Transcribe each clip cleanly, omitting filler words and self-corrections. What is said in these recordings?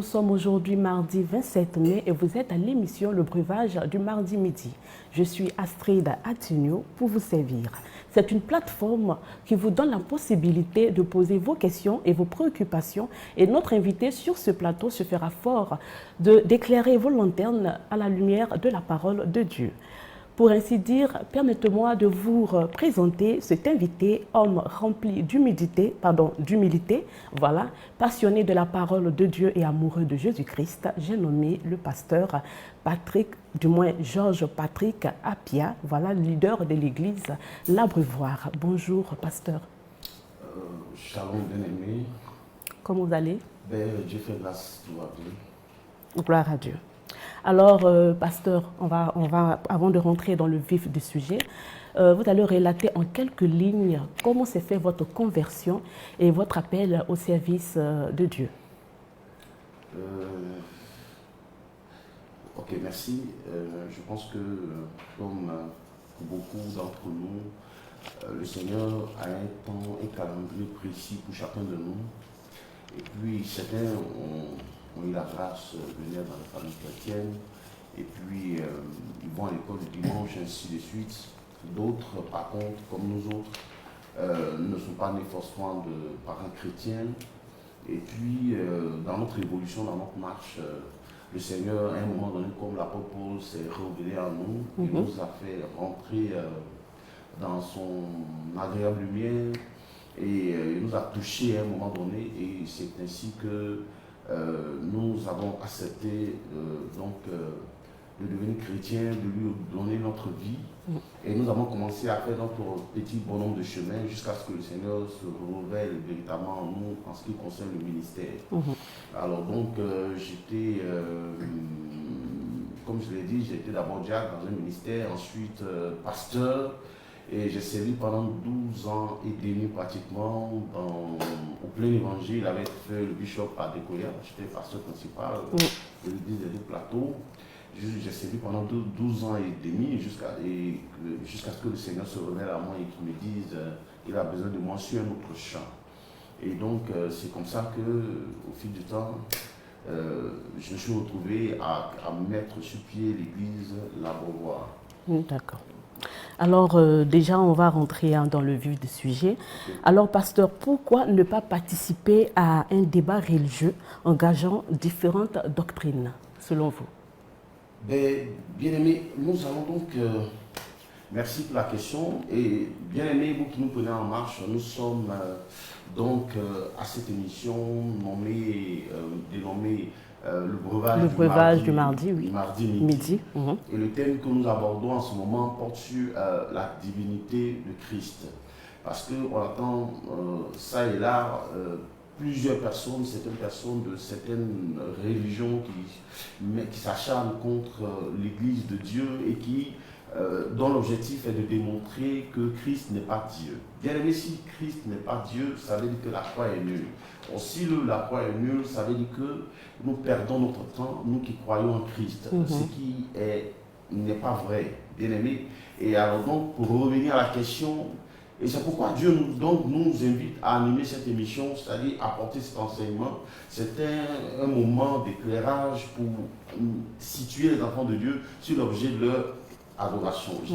Nous sommes aujourd'hui mardi 27 mai et vous êtes à l'émission Le Breuvage du mardi midi. Je suis Astrid Atigno pour vous servir. C'est une plateforme qui vous donne la possibilité de poser vos questions et vos préoccupations et notre invité sur ce plateau se fera fort d'éclairer vos lanternes à la lumière de la parole de Dieu. Pour ainsi dire, permettez-moi de vous présenter cet invité, homme rempli d'humilité, voilà, passionné de la parole de Dieu et amoureux de Jésus-Christ. J'ai nommé le pasteur Georges Patrick Appia, voilà, leader de l'église L'Abreuvoir. Bonjour, pasteur. Shalom, bien-aimé. Comment vous allez? Dieu fait grâce, tout va bien. Gloire à Dieu. Alors, pasteur, on va, avant de rentrer dans le vif du sujet, vous allez relater en quelques lignes comment s'est fait votre conversion et votre appel au service de Dieu. Ok, merci. Je pense que, comme pour beaucoup d'entre nous, le Seigneur a un temps, un calendrier précis pour chacun de nous. Et puis, certains ont eu la grâce de venir dans la famille chrétienne, et puis ils vont à l'école le dimanche, ainsi de suite. D'autres, par contre, comme nous autres, ne sont pas nés forcément de parents chrétiens. Et puis, dans notre évolution, dans notre marche, le Seigneur, à un moment donné, comme l'apôtre Paul s'est révélé à nous, il nous a fait rentrer dans son agréable lumière, et il nous a touchés à un moment donné, et c'est ainsi que nous avons accepté de devenir chrétien, de lui donner notre vie. Et nous avons commencé à faire notre petit bonhomme de chemin jusqu'à ce que le Seigneur se révèle véritablement en nous en ce qui concerne le ministère. Alors donc, j'étais, comme je l'ai dit, j'étais d'abord diacre dans un ministère, ensuite pasteur. Et j'ai servi pendant 12 ans et demi pratiquement au plein évangile avec le bishop à Décoya. J'étais pasteur principal de l'église des deux plateaux. J'ai servi pendant 12 ans et demi jusqu'à ce que le Seigneur se révèle à moi et qu'il me dise qu'il a besoin de moi sur un autre champ. Et donc c'est comme ça que, au fil du temps, je me suis retrouvé à mettre sur pied l'église L'Abreuvoir. D'accord. Alors, déjà, on va rentrer dans le vif du sujet. Alors, pasteur, pourquoi ne pas participer à un débat religieux engageant différentes doctrines, selon vous? Bien aimé, nous allons donc... merci pour la question. Et bien aimé, vous qui nous prenez en marche, nous sommes à cette émission dénommée le breuvage du mardi midi. Et le thème que nous abordons en ce moment porte sur la divinité de Christ. Parce qu'on entend ça et là plusieurs personnes, certaines personnes de certaines religions qui s'acharnent contre l'Église de Dieu et dont l'objectif est de démontrer que Christ n'est pas Dieu. Bien aimé, si Christ n'est pas Dieu, ça veut dire que la croix est nulle. Si la croix est nulle, ça veut dire que nous perdons notre temps, nous qui croyons en Christ, ce qui n'est pas vrai, bien aimé. Et alors donc, pour revenir à la question, et c'est pourquoi Dieu nous invite à animer cette émission, c'est-à-dire apporter cet enseignement. C'était un moment d'éclairage pour situer les enfants de Dieu sur l'objet de leur adoration. Je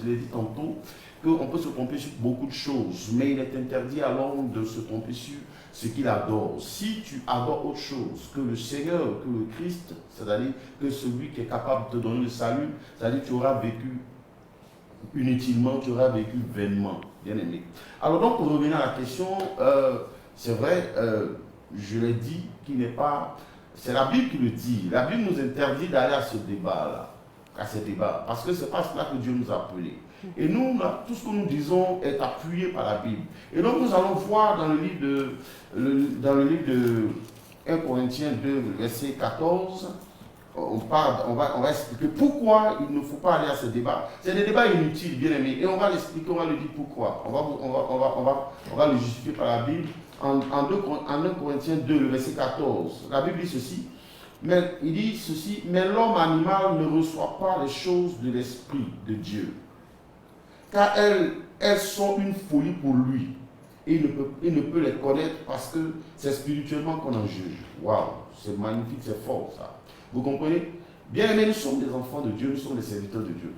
l'ai dit tantôt, qu'on peut se tromper sur beaucoup de choses, mais il est interdit à l'homme de se tromper sur ce qu'il adore. Si tu adores autre chose que le Seigneur, que le Christ, c'est-à-dire que celui qui est capable de te donner le salut, c'est-à-dire que tu auras vécu inutilement, tu auras vécu vainement, bien aimé. Alors donc, pour revenir à la question, c'est vrai, je l'ai dit, qu'il n'est pas... C'est la Bible qui le dit. La Bible nous interdit d'aller à ce débat-là, parce que ce n'est pas cela que Dieu nous a appelés. Et nous, tout ce que nous disons est appuyé par la Bible. Et donc, nous allons voir dans le livre de 1 Corinthiens 2, verset 14, on va expliquer pourquoi il ne faut pas aller à ce débat. C'est des débats inutiles, bien aimés. Et on va l'expliquer, on va le dire pourquoi. On va le justifier par la Bible. En 1 Corinthiens 2, le verset 14, la Bible dit ceci. Mais l'homme animal ne reçoit pas les choses de l'Esprit de Dieu, car elles sont une folie pour lui. Et il ne peut les connaître parce que c'est spirituellement qu'on en juge. Waouh, c'est magnifique, c'est fort ça. Vous comprenez? Bien aimés, nous sommes des enfants de Dieu, nous sommes des serviteurs de Dieu.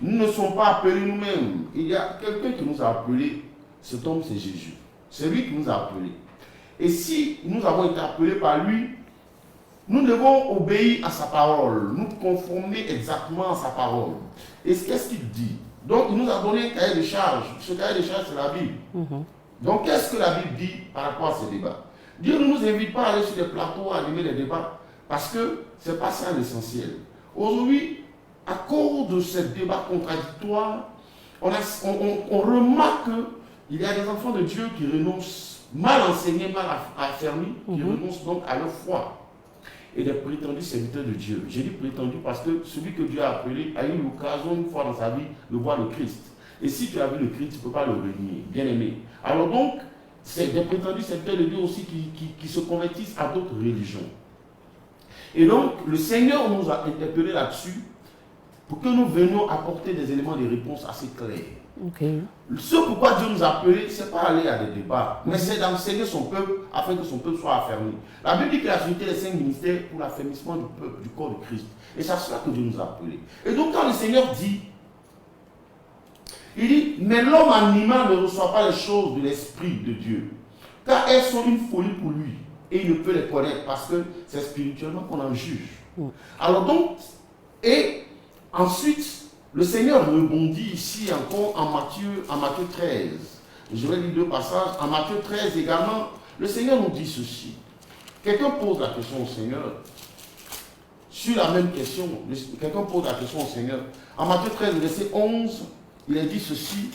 Nous ne sommes pas appelés nous-mêmes. Il y a quelqu'un qui nous a appelés, cet homme c'est Jésus. C'est lui qui nous a appelés. Et si nous avons été appelés par lui, nous devons obéir à sa parole, nous conformer exactement à sa parole. Et qu'est-ce qu'il dit? Donc il nous a donné un cahier de charge. Ce cahier de charge, c'est la Bible. Donc qu'est-ce que la Bible dit par rapport à ces débats? Dieu ne nous invite pas à aller sur des plateaux, à animer les débats, parce que ce n'est pas ça l'essentiel. Aujourd'hui, à cause de ces débats contradictoires, on remarque qu'il y a des enfants de Dieu qui renoncent, mal enseignés, mal affermis, qui renoncent donc à leur foi. Et des prétendus serviteurs de Dieu. J'ai dit prétendus parce que celui que Dieu a appelé a eu l'occasion une fois dans sa vie de voir le Christ. Et si tu as vu le Christ, tu ne peux pas le renier, bien aimé. Alors donc, c'est des prétendus serviteurs de Dieu aussi qui se convertissent à d'autres religions. Et donc, le Seigneur nous a interpellés là-dessus pour que nous venions apporter des éléments de réponse assez clairs. Ce pourquoi Dieu nous a appelés, ce n'est pas aller à des débats, mais c'est d'enseigner son peuple afin que son peuple soit affermi. La Bible dit qu'il a ajouté les 5 ministères pour l'affermissement du peuple, du corps de Christ. Et c'est à cela que Dieu nous a appelés. Et donc quand le Seigneur dit, il dit, mais l'homme animal ne reçoit pas les choses de l'Esprit de Dieu, car elles sont une folie pour lui, et il ne peut les connaître, parce que c'est spirituellement qu'on en juge. Alors donc, et ensuite, le Seigneur rebondit ici encore en Matthieu 13. Je vais lire 2 passages. En Matthieu 13 également, le Seigneur nous dit ceci. Quelqu'un pose la question au Seigneur. Sur la même question, quelqu'un pose la question au Seigneur. En Matthieu 13, verset 11, il est dit ceci.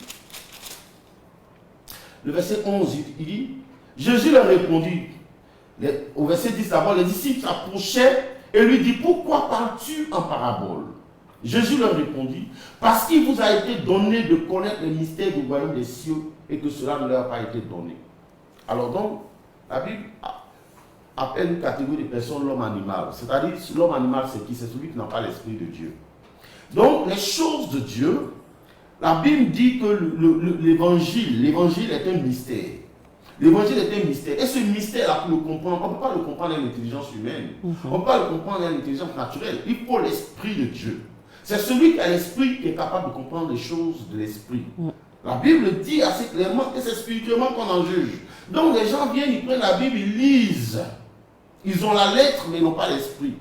Le verset 11, il dit, Jésus leur répondit. Au verset 10 d'abord, les disciples s'approchaient et lui dit, pourquoi parles-tu en parabole? Jésus leur répondit, parce qu'il vous a été donné de connaître les mystères du royaume des cieux et que cela ne leur a pas été donné. Alors donc, la Bible appelle une catégorie de personnes l'homme animal. C'est-à-dire, l'homme animal, c'est qui? C'est celui qui n'a pas l'esprit de Dieu. Donc, les choses de Dieu, la Bible dit que l'évangile est un mystère. L'évangile est un mystère. Et ce mystère-là, pour le comprendre, on ne peut pas le comprendre avec l'intelligence humaine. On ne peut pas le comprendre avec l'intelligence naturelle. Il faut l'esprit de Dieu. C'est celui qui a l'esprit qui est capable de comprendre les choses de l'esprit. La Bible dit assez clairement que c'est spirituellement qu'on en juge. Donc les gens viennent, ils prennent la Bible, ils lisent. Ils ont la lettre, mais ils n'ont pas l'esprit.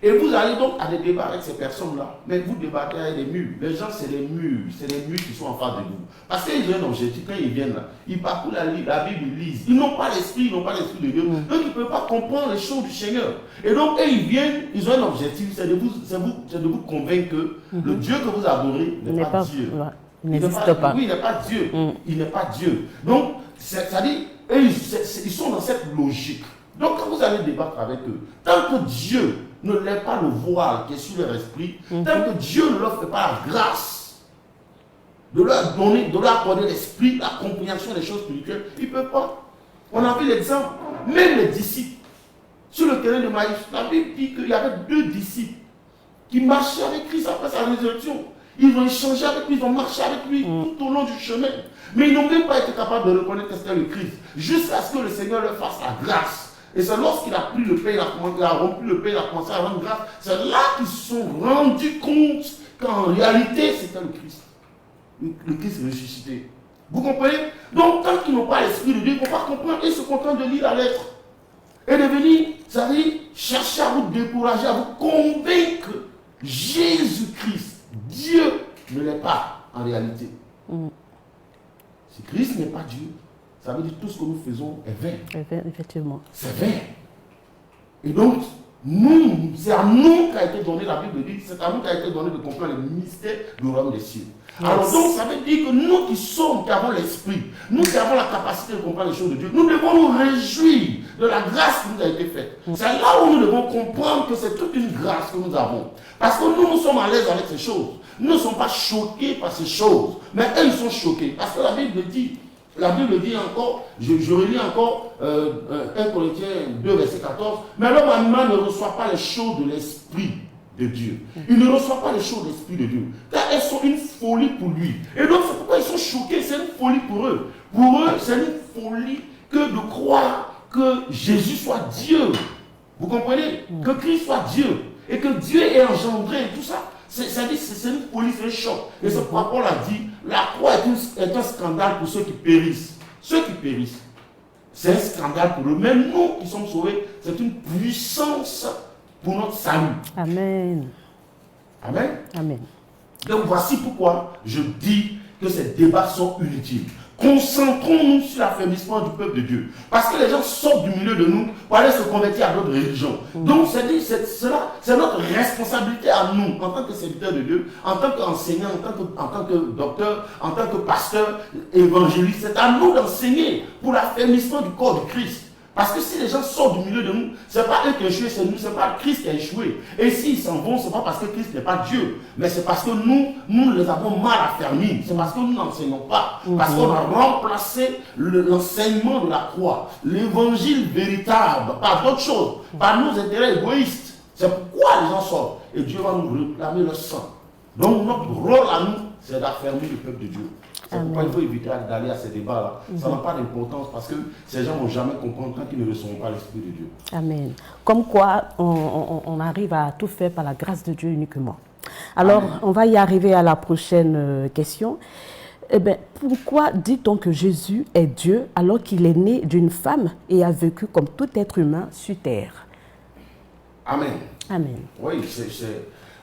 Et vous allez donc à des débats avec ces personnes-là, mais vous débattez avec des murs. Les gens, c'est les murs qui sont en face de vous. Parce qu'ils ont un objectif, quand ils viennent là, ils parcourent la Bible, ils lisent. Ils n'ont pas l'esprit, ils n'ont pas l'esprit de Dieu. Donc ils ne peuvent pas comprendre les choses du Seigneur. Et donc, eux, ils viennent, ils ont un objectif, c'est de vous convaincre que le Dieu que vous adorez n'est pas Dieu. Il n'existe pas. Oui, il n'est pas Dieu. Il n'est pas Dieu. Donc, c'est-à-dire, eux, ils sont dans cette logique. Donc, quand vous allez débattre avec eux, tant que Dieu ne lève pas le voile qui est sur leur esprit, tant que Dieu ne leur fait pas la grâce de leur donner, de leur accorder l'esprit, la compréhension des choses spirituelles, ils ne peuvent pas. On a vu l'exemple, même les disciples, sur le terrain de Maïs, la Bible dit qu'il y avait 2 disciples qui marchaient avec Christ après sa résurrection. Ils ont échangé avec lui, ils ont marché avec lui tout au long du chemin. Mais ils n'ont même pas été capables de reconnaître que c'était le Christ, jusqu'à ce que le Seigneur leur fasse la grâce. Et c'est lorsqu'il a pris le pain, il a rompu le pain, il a commencé à rendre grâce. C'est là qu'ils se sont rendus compte qu'en réalité, c'était le Christ. Le Christ ressuscité. Vous comprenez? Donc, tant qu'ils n'ont pas l'esprit de Dieu, ils ne vont pas comprendre. Ils se contentent de lire la lettre. Et de venir, ça veut dire, chercher à vous décourager, à vous convaincre que Jésus-Christ, Dieu, ne l'est pas en réalité. Si Christ n'est pas Dieu, ça veut dire que tout ce que nous faisons est vain. Effectivement. C'est vain. Et donc, c'est à nous qu'a été donné, la Bible dit, c'est à nous qu'a été donné de comprendre le mystère du royaume des cieux. Alors donc, ça veut dire que nous qui avons l'esprit, nous qui avons la capacité de comprendre les choses de Dieu, nous devons nous réjouir de la grâce qui nous a été faite. C'est là où nous devons comprendre que c'est toute une grâce que nous avons. Parce que nous sommes à l'aise avec ces choses. Nous ne sommes pas choqués par ces choses. Mais eux, ils sont choqués. Parce que la Bible dit encore, je relis encore 1 Corinthiens 2, verset 14, mais l'homme animal ne reçoit pas les choses de l'esprit de Dieu. Il ne reçoit pas les choses de l'esprit de Dieu. Car elles sont une folie pour lui. Et donc c'est pourquoi ils sont choqués, c'est une folie pour eux. Pour eux, c'est une folie que de croire que Jésus soit Dieu. Vous comprenez? Que Christ soit Dieu et que Dieu ait engendré tout ça. C'est une police, un choc. Et c'est pourquoi Paul a dit, la croix est un scandale pour ceux qui périssent. Ceux qui périssent, c'est un scandale pour eux. Même nous qui sommes sauvés, c'est une puissance pour notre salut. Amen. Amen. Amen. Donc voici pourquoi je dis que ces débats sont inutiles. Concentrons-nous sur l'affermissement du peuple de Dieu. Parce que les gens sortent du milieu de nous pour aller se convertir à d'autres religions. Donc c'est notre responsabilité à nous, en tant que serviteurs de Dieu, en tant qu'enseignants, en tant que docteurs, en tant que pasteurs, évangélistes. C'est à nous d'enseigner pour l'affermissement du corps de Christ. Parce que si les gens sortent du milieu de nous, ce n'est pas eux qui ont échoué, c'est nous, ce n'est pas Christ qui a échoué. Et s'ils s'en vont, ce n'est pas parce que Christ n'est pas Dieu, mais c'est parce que nous les avons mal affermis. C'est parce que nous n'enseignons pas. Parce qu'on a remplacé l'enseignement de la croix, l'évangile véritable, par d'autres choses, par nos intérêts égoïstes. C'est pourquoi les gens sortent. Et Dieu va nous réclamer le sang. Donc notre rôle à nous, c'est d'affermir le peuple de Dieu. C'est pourquoi il faut éviter d'aller à ces débats-là. Ça n'a pas d'importance parce que ces gens ne vont jamais comprendre tant qu'ils ne recevront pas l'Esprit de Dieu. Amen. Comme quoi, on arrive à tout faire par la grâce de Dieu uniquement. Alors, Amen. On va y arriver à la prochaine question. Eh bien, pourquoi dit-on que Jésus est Dieu alors qu'il est né d'une femme et a vécu comme tout être humain sur terre? Amen. Amen.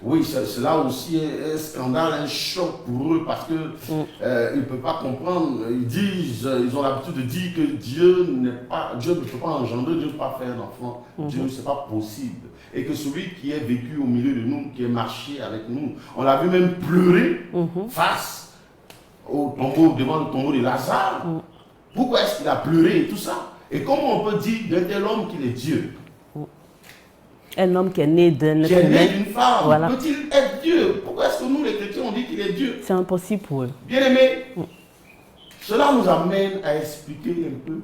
Oui, c'est là aussi un scandale, un choc pour eux parce qu'ils ne peuvent pas comprendre. Ils ont l'habitude de dire que Dieu ne peut pas engendrer, Dieu ne peut pas faire un enfant. Dieu, ce n'est pas possible. Et que celui qui est vécu au milieu de nous, qui est marché avec nous, on l'a vu même pleurer face au tombeau, devant le tombeau de Lazare. Pourquoi est-ce qu'il a pleuré et tout ça? Et comment on peut dire d'un tel homme qu'il est Dieu? Un homme qui est né d'une femme, voilà. Peut-il être Dieu? Pourquoi est-ce que nous, les chrétiens, on dit qu'il est Dieu? C'est impossible pour eux. Bien aimé, cela nous amène à expliquer un peu,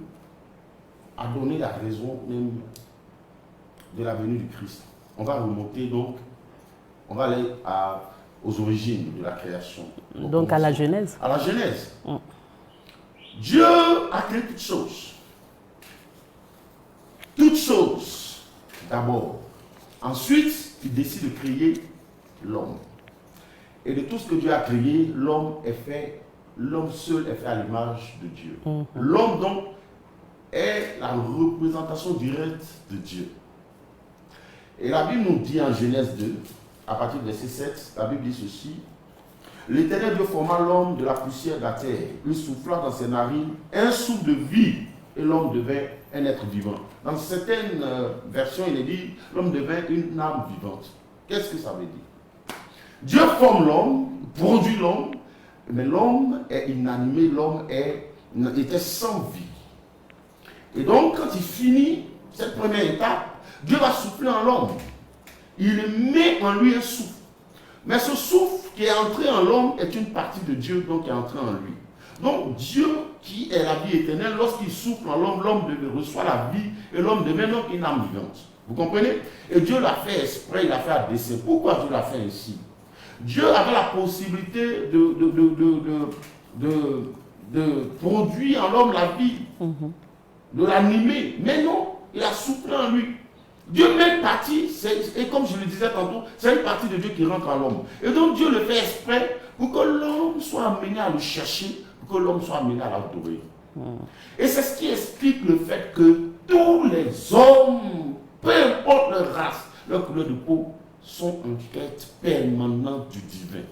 à donner la raison même de la venue du Christ. On va remonter donc, on va aller aux origines de la création. Donc à la Genèse. À la Genèse. Dieu a créé toutes choses. Toutes choses, d'abord. Ensuite, il décide de créer l'homme. Et de tout ce que Dieu a créé, l'homme seul est fait à l'image de Dieu. L'homme, donc, est la représentation directe de Dieu. Et la Bible nous dit en Genèse 2, à partir du verset 7, la Bible dit ceci: L'Éternel Dieu forma l'homme de la poussière de la terre. Il souffla dans ses narines un souffle de vie, et l'homme devint un être vivant. Dans certaines versions, il est dit l'homme devint une âme vivante. Qu'est-ce que ça veut dire? Dieu forme l'homme, produit l'homme, mais l'homme est inanimé, l'homme était sans vie. Et donc, quand il finit cette première étape, Dieu va souffler en l'homme. Il met en lui un souffle. Mais ce souffle qui est entré en l'homme est une partie de Dieu, donc qui est entré en lui. Donc Dieu, qui est la vie éternelle, lorsqu'il souffle en l'homme, l'homme reçoit la vie et l'homme devient donc une âme vivante. Vous comprenez? Et Dieu l'a fait exprès, il l'a fait à dessein. Pourquoi Dieu l'a fait ainsi? Dieu avait la possibilité de produire en l'homme la vie, de l'animer, mais non, il a soufflé en lui. Dieu met une partie, et comme je le disais tantôt, c'est une partie de Dieu qui rentre en l'homme. Et donc Dieu le fait exprès pour que l'homme soit amené à le chercher, pour que l'homme soit amené à l'adorer. Et c'est ce qui explique le fait que tous les hommes, peu importe leur race, leur couleur de peau, sont en quête permanente du divin.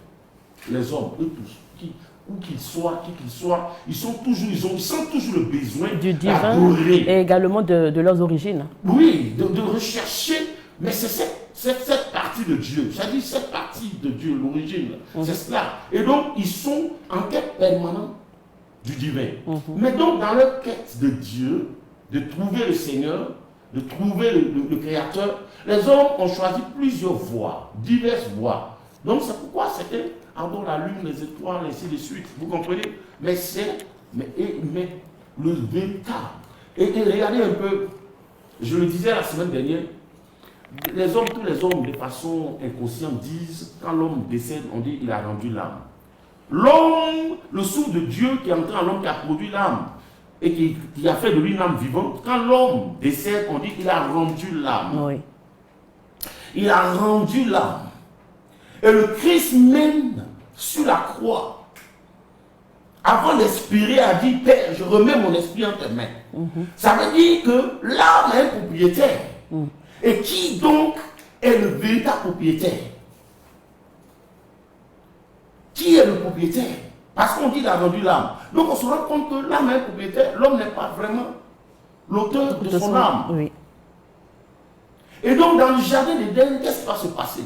Les hommes, eux tous, où qu'ils soient, qui qu'ils soient, ils sentent toujours le besoin du divin et également de leurs origines. Oui, de rechercher, mais c'est cette partie de Dieu, c'est-à-dire cette partie de Dieu, l'origine, c'est cela. Et donc, ils sont en quête permanente du divin. Mais donc, dans leur quête de Dieu, de trouver le Seigneur, de trouver le Créateur, les hommes ont choisi plusieurs voies, diverses voies. Donc, c'est pourquoi c'était en la lune, les étoiles, ainsi de suite. Vous comprenez? Mais le véritable. Et regardez un peu, je le disais la semaine dernière, tous les hommes, de façon inconsciente, disent, quand l'homme décède, on dit il a rendu l'âme. L'homme, le souffle de Dieu qui est entré en l'homme, qui a produit l'âme, et qui a fait de lui une âme vivante, quand l'homme décède, on dit qu'il a rendu l'âme. Oui. Il a rendu l'âme. Et le Christ même, sur la croix, avant d'expirer, a dit, Père, je remets mon esprit en tes mains. Ça veut dire que l'âme est un propriétaire. Et qui donc est le véritable propriétaire? Qui est le propriétaire? Parce qu'on dit qu'il a rendu l'âme. Donc on se rend compte que l'âme est un propriétaire. L'homme n'est pas vraiment l'auteur de son âme. Oui. Et donc dans le jardin d'Éden, qu'est-ce qui va se passer?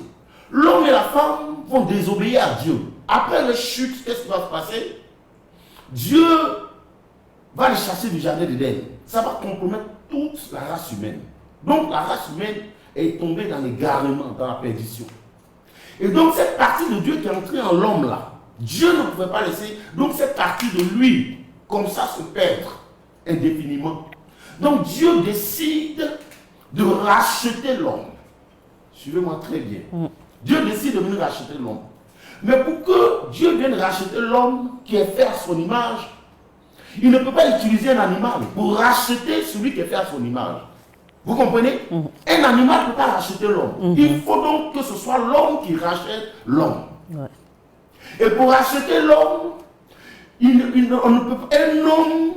L'homme et la femme vont désobéir à Dieu. Après la chute, qu'est-ce qui va se passer? Dieu va les chasser du jardin d'Éden. Ça va compromettre toute la race humaine. Donc la race humaine est tombée dans l'égarement, dans la perdition. Et donc cette partie de Dieu qui est entrée en l'homme là, Dieu ne pouvait pas laisser donc cette partie de lui comme ça se perdre indéfiniment. Donc Dieu décide de racheter l'homme. Suivez-moi très bien. Dieu décide de venir racheter l'homme. Mais pour que Dieu vienne racheter l'homme qui est fait à son image, il ne peut pas utiliser un animal pour racheter celui qui est fait à son image. Vous comprenez? Un animal ne peut pas racheter l'homme. Il faut donc que ce soit l'homme qui rachète l'homme. Ouais. Et pour racheter l'homme, on ne peut pas. Un homme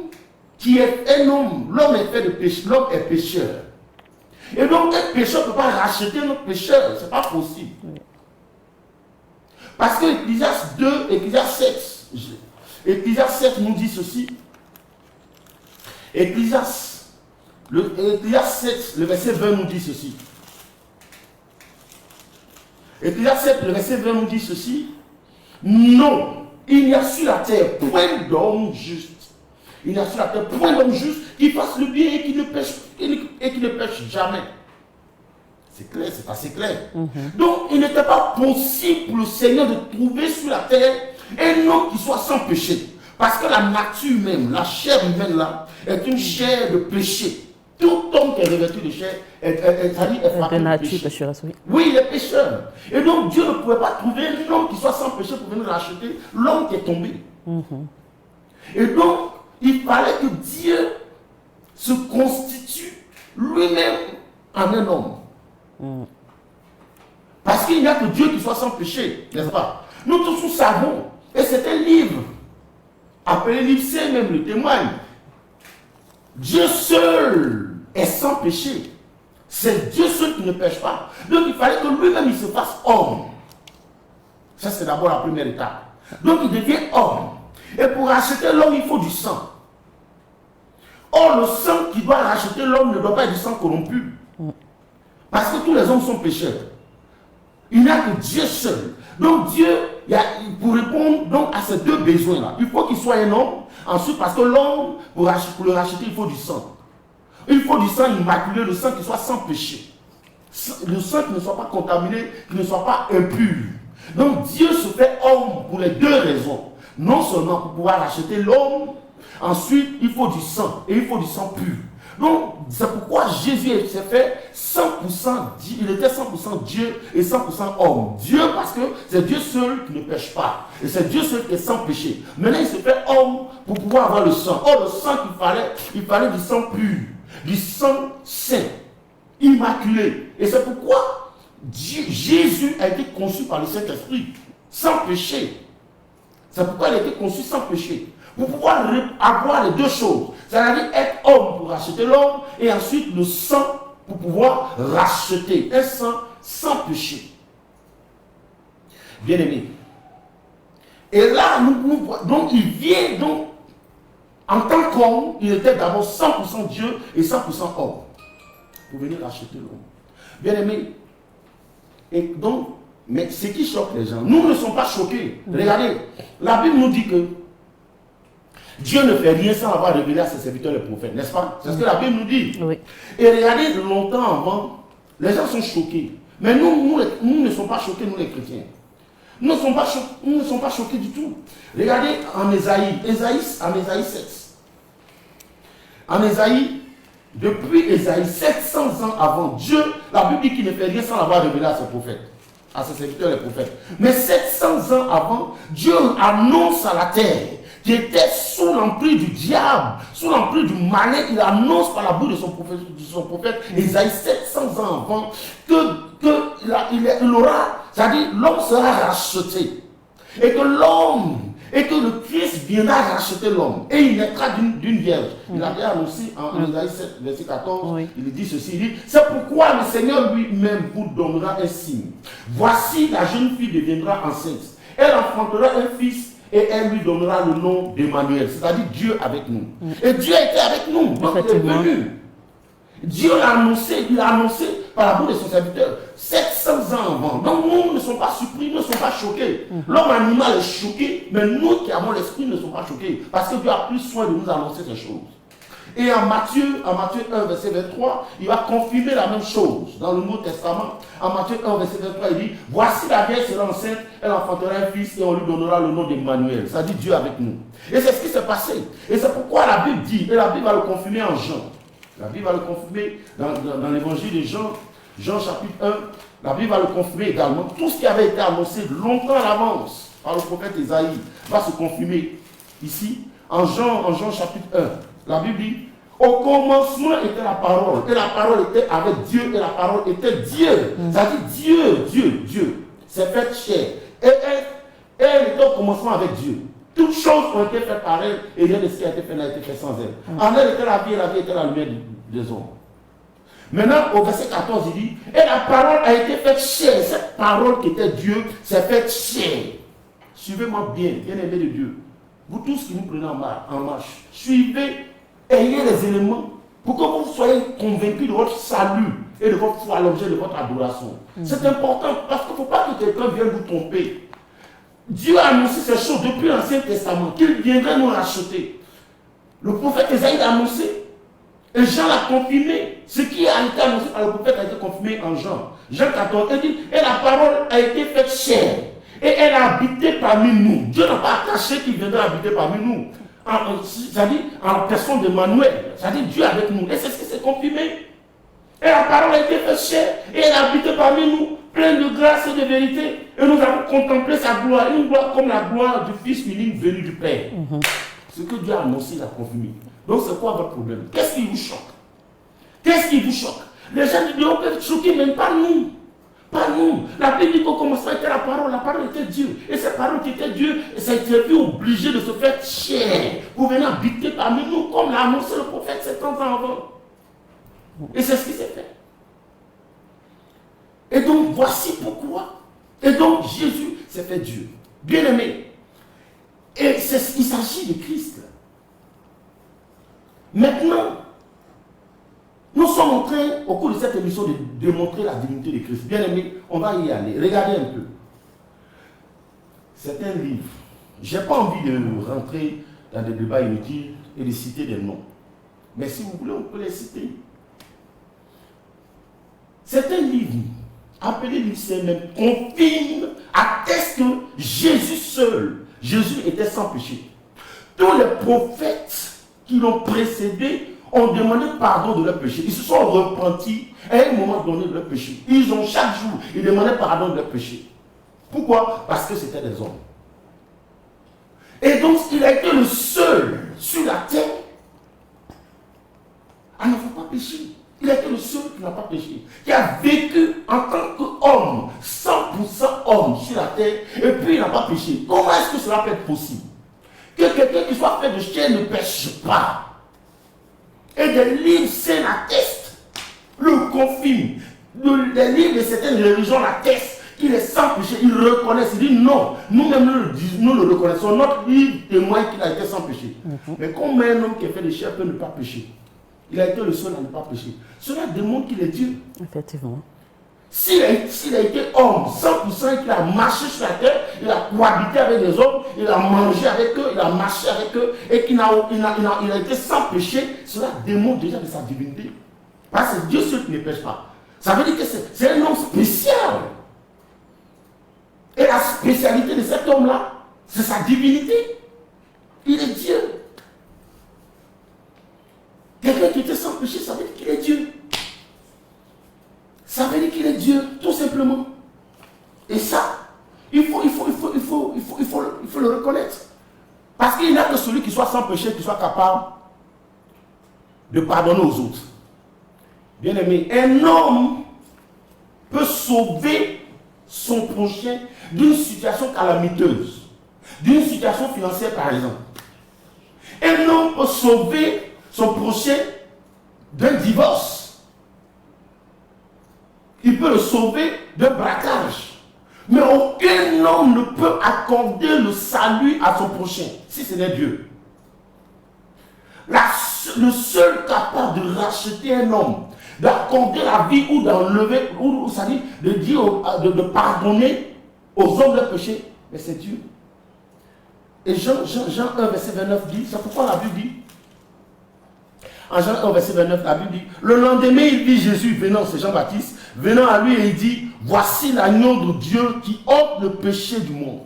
qui est un homme, l'homme est fait de péché, l'homme est pécheur. Et donc un pécheur ne peut pas racheter notre pécheur, ce n'est pas possible. Parce que Ecclésiaste 2, Ecclésiaste 7 nous dit ceci. Ecclésiaste 7, le verset 20 nous dit ceci. Ecclésiaste 7, le verset 20 nous dit ceci. Non, il n'y a sur la terre point d'homme juste. Il n'y a sur la terre point d'homme juste qui fasse le bien et qui ne pêche jamais. C'est clair, c'est assez clair. Donc, il n'était pas possible pour le Seigneur de trouver sur la terre un homme qui soit sans péché. Parce que la nature même, la chair humaine là, est une chair de péché. Tout homme qui est revêtu de chair est frappé de péché. Oui, il est pécheur. Et donc, Dieu ne pouvait pas trouver un homme qui soit sans péché pour venir racheter l'homme qui est tombé. Et donc, il fallait que Dieu se constitue lui-même en un homme. Parce qu'il n'y a que Dieu qui soit sans péché, n'est-ce pas? Nous tous nous savons, et c'est un livre, appelé livre C même, le témoigne. Dieu seul est sans péché. C'est Dieu seul qui ne pêche pas. Donc il fallait que lui-même il se fasse homme. Ça c'est d'abord la première étape. Donc il devient homme. Et pour racheter l'homme, il faut du sang. Or le sang qui doit racheter l'homme ne doit pas être du sang corrompu. Parce que tous les hommes sont pécheurs. Il n'y a que Dieu seul. Donc Dieu, pour répondre donc à ces deux besoins-là, il faut qu'il soit un homme. Ensuite, parce que l'homme, pour le racheter, il faut du sang. Il faut du sang immaculé, le sang qui soit sans péché. Le sang qui ne soit pas contaminé, qui ne soit pas impur. Donc Dieu se fait homme pour les deux raisons. Non seulement pour pouvoir racheter l'homme, ensuite il faut du sang, et il faut du sang pur. Donc, c'est pourquoi Jésus s'est fait 100% Dieu, il était 100% Dieu et 100% homme. Dieu parce que c'est Dieu seul qui ne pêche pas. Et c'est Dieu seul qui est sans péché. Maintenant, il se fait homme pour pouvoir avoir le sang. Or, le sang il fallait du sang pur, du sang saint, immaculé. Et c'est pourquoi Jésus a été conçu par le Saint-Esprit, sans péché. C'est pourquoi il a été conçu sans péché. Pour pouvoir avoir les deux choses. C'est-à-dire être homme pour racheter l'homme et ensuite le sang pour pouvoir racheter. Un sang sans péché. Bien aimé. Et là, donc il vient donc en tant qu'homme, il était d'abord 100% Dieu et 100% homme. Pour venir racheter l'homme. Bien aimé. Et donc, mais ce qui choque les gens, nous ne sommes pas choqués. Regardez, la Bible nous dit que Dieu ne fait rien sans avoir révélé à ses serviteurs les prophètes, n'est-ce pas? C'est ce que la Bible nous dit. Oui. Et regardez, longtemps avant, les gens sont choqués. Mais nous ne sommes pas choqués, nous les chrétiens. Nous ne sommes pas choqués du tout. Regardez en Ésaïe 7. En Ésaïe, depuis Ésaïe, 700 ans avant, Dieu, la Bible dit qu'il ne fait rien sans avoir révélé à ses prophètes, à ses serviteurs les prophètes. Mais 700 ans avant, Dieu annonce à la terre qui était sous l'emprise du diable, sous l'emprise du malin, il annonce par la bouche de son prophète Isaïe 700 ans avant il aura, c'est-à-dire l'homme sera racheté. Et que le Christ viendra racheter l'homme. Et il naîtra d'une vierge. Il avait annoncé en Isaïe 7, verset 14, il dit ceci, il dit, c'est pourquoi le Seigneur lui-même vous donnera un signe. Voici, la jeune fille deviendra enceinte. Elle enfantera un fils et elle lui donnera le nom d'Emmanuel, c'est-à-dire Dieu avec nous. Et Dieu était avec nous, donc il est venu. Dieu l'a annoncé, il a annoncé par la bouche de son serviteur 700 ans avant. Donc nous ne sommes pas surpris, nous ne sommes pas choqués. L'homme animal est choqué, mais nous qui avons l'esprit ne sommes pas choqués. Parce que Dieu a pris soin de nous annoncer ces choses. Et en Matthieu 1, verset 23, il va confirmer la même chose dans le Nouveau Testament. En Matthieu 1, verset 23, il dit, voici la vierge sera enceinte, elle enfantera un fils et on lui donnera le nom d'Emmanuel. Ça dit Dieu avec nous. Et c'est ce qui s'est passé. Et c'est pourquoi la Bible dit, et la Bible va le confirmer en Jean. La Bible va le confirmer dans l'évangile de Jean, Jean chapitre 1. La Bible va le confirmer également. Tout ce qui avait été annoncé longtemps à l'avance par le prophète Isaïe va se confirmer ici, en Jean chapitre 1. La Bible dit, au commencement était la parole, et la parole était avec Dieu, et la parole était Dieu. C'est-à-dire Dieu, c'est fait chair. Et elle était au commencement avec Dieu. Toutes choses ont été faites par elle, et rien de ce qui a été fait n'a été fait sans elle. En elle était la vie, et la vie était la lumière des hommes. Maintenant, au verset 14, il dit, et la parole a été faite chair. Cette parole qui était Dieu s'est faite chair. Suivez-moi bien, bien-aimés de Dieu. Vous tous qui nous prenez en marche, suivez, ayez les éléments pour que vous soyez convaincus de votre salut et de votre foi, l'objet de votre adoration. C'est important parce qu'il ne faut pas que quelqu'un vienne vous tromper. Dieu a annoncé ces choses depuis l'Ancien Testament, qu'il viendrait nous racheter. Le prophète Isaïe l'a annoncé et Jean l'a confirmé. Ce qui a été annoncé par le prophète a été confirmé en Jean. Jean 14, il dit, et la parole a été faite chair et elle a habité parmi nous. Dieu n'a pas caché qu'il viendrait habiter parmi nous. C'est-à-dire en personne d'Emmanuel, c'est-à-dire Dieu avec nous. Et c'est ce qui s'est confirmé. Et la parole a été faite chair et elle a habité parmi nous, pleine de grâce et de vérité. Et nous avons contemplé sa gloire, une gloire comme la gloire du Fils unique venu du Père. Ce que Dieu a annoncé, il a confirmé. Donc c'est quoi votre problème? Qu'est-ce qui vous choque? Qu'est-ce qui vous choque? Les gens disent, on peut être choqués, mais pas nous. Pas nous. La Bible dit qu'au commencement était la parole était Dieu. Et cette parole qui était Dieu, ça a été vu obligé de se faire chair pour venir habiter parmi nous, comme l'a annoncé le prophète 700 ans avant. Et c'est ce qui s'est fait. Et donc, voici pourquoi. Et donc, Jésus s'est fait Dieu. Bien-aimé. Et il s'agit de Christ. Maintenant, nous sommes en train, au cours de cette émission, de démontrer la divinité de Christ. Bien-aimé, on va y aller. Regardez un peu. C'est un livre. Je n'ai pas envie de rentrer dans des débats inutiles et de citer des noms. Mais si vous voulez, on peut les citer. C'est un livre, appelé l'I.C. même, confirme, atteste que Jésus seul, Jésus était sans péché. Tous les prophètes qui l'ont précédé ont demandé pardon de leurs péchés. Ils se sont repentis à un moment donné de leurs péchés. Ils ont chaque jour, ils demandaient pardon de leurs péchés. Pourquoi? Parce que c'était des hommes. Et donc, il a été le seul sur la terre à n'avoir pas péché. Il a été le seul qui n'a pas péché, qui a vécu en tant qu'homme, 100% homme sur la terre, et puis il n'a pas péché. Comment est-ce que cela peut être possible? Que quelqu'un qui soit fait de chair ne pêche pas. Et des livres saints l'attestent, le confirment. Des livres de certaines religions l'attestent, qu'il est sans péché. Ils reconnaissent, ils disent non, nous-mêmes nous le reconnaissons. Notre livre témoigne qu'il a été sans péché. Mais comment un homme qui est fait de chair peut ne pas pécher? Il a été le seul à ne pas pécher. Cela démontre qu'il est Dieu. Effectivement. S'il a été homme, 100%, qu'il a marché sur la terre, il a cohabité avec les hommes, il a mangé avec eux, il a marché avec eux, et qu'il a été sans péché, cela démontre déjà de sa divinité. Parce que Dieu seul qui ne pêche pas. Ça veut dire que c'est un homme spécial. Et la spécialité de cet homme-là, c'est sa divinité. Il est Dieu. Quelqu'un qui était sans péché, ça veut dire qu'il est Dieu. Ça veut dire qu'il est Dieu, tout simplement. Et ça, il faut le reconnaître. Parce qu'il n'y a que celui qui soit sans péché, qui soit capable de pardonner aux autres. Bien aimé, un homme peut sauver son prochain d'une situation calamiteuse, d'une situation financière par exemple. Un homme peut sauver son prochain d'un divorce. Il peut le sauver d'un braquage. Mais aucun homme ne peut accorder le salut à son prochain, si ce n'est Dieu. Le seul capable de racheter un homme, d'accorder la vie ou d'enlever, ou ça dit, de dire, de pardonner aux hommes leurs péchés, mais c'est Dieu. Et Jean 1, verset 29 dit, c'est pourquoi la Bible dit, en Jean 1, verset 29, la Bible dit, le lendemain, il vit Jésus venant, c'est Jean-Baptiste, venant à lui et il dit, voici l'agneau de Dieu qui ôte le péché du monde.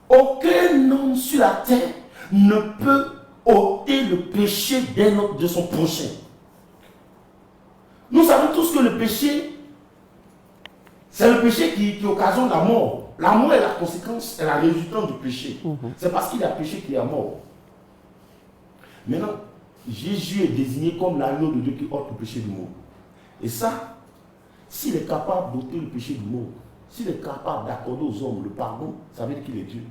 Aucun homme sur la terre ne peut ôter le péché de son prochain. Nous savons tous que le péché, c'est le péché qui occasionne la mort. La mort est la conséquence, est la résultante du péché. C'est parce qu'il a péché qu'il est mort. Maintenant, Jésus est désigné comme l'agneau de Dieu qui ôte le péché du monde. Et ça, s'il est capable d'ôter le péché du monde, s'il est capable d'accorder aux hommes le pardon, ça veut dire qu'il est Dieu.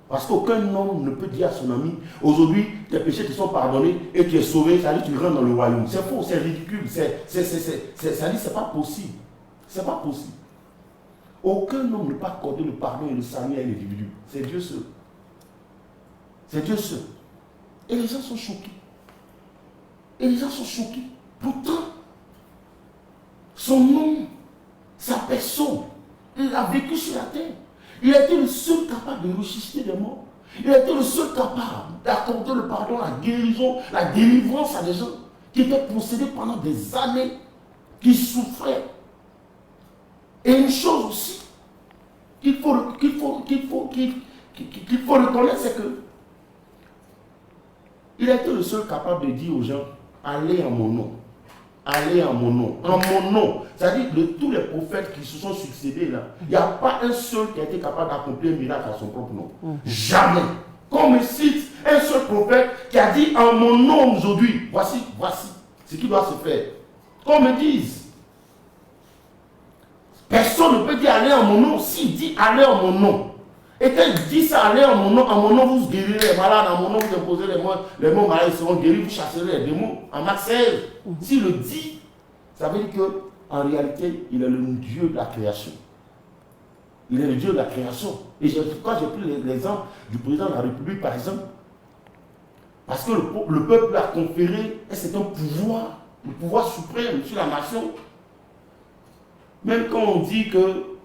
Parce qu'aucun homme ne peut dire à son ami, aujourd'hui, tes péchés te sont pardonnés et tu es sauvé, ça veut dire que tu rentres dans le royaume. C'est faux, c'est ridicule, ça dit c'est pas possible. C'est pas possible. Aucun homme ne peut accorder le pardon et le salut à un individu. C'est Dieu seul. C'est Dieu seul. Et les gens sont choqués. Et les gens sont choqués. Pourtant, son nom, sa personne, il a vécu sur la terre. Il a été le seul capable de ressusciter des morts. Il a été le seul capable d'accorder le pardon, la guérison, la délivrance à des gens qui étaient possédés pendant des années, qui souffraient. Et une chose aussi qu'il faut reconnaître, c'est que il a été le seul capable de dire aux gens, allez en mon nom. Allez en mon nom. En mon nom. C'est-à-dire de tous les prophètes qui se sont succédés là, il n'y a pas un seul qui a été capable d'accomplir un miracle à son propre nom. Jamais. Comme il cite un seul prophète qui a dit en mon nom aujourd'hui, voici ce qui doit se faire. Comme ils disent. Personne ne peut dire allez en mon nom s'il dit allez en mon nom. Et quand il dit ça, allez en mon nom vous guérirez les malades, en mon nom vous imposerez les mots malades seront guéris, vous chasserez les démons. En Marc 16, s'il le dit, ça veut dire qu'en réalité, il est le Dieu de la création. Il est le Dieu de la création. Et quand j'ai pris l'exemple du président de la République, par exemple, parce que le peuple a conféré, et c'est un pouvoir, le pouvoir suprême sur la nation. Même quand on dit que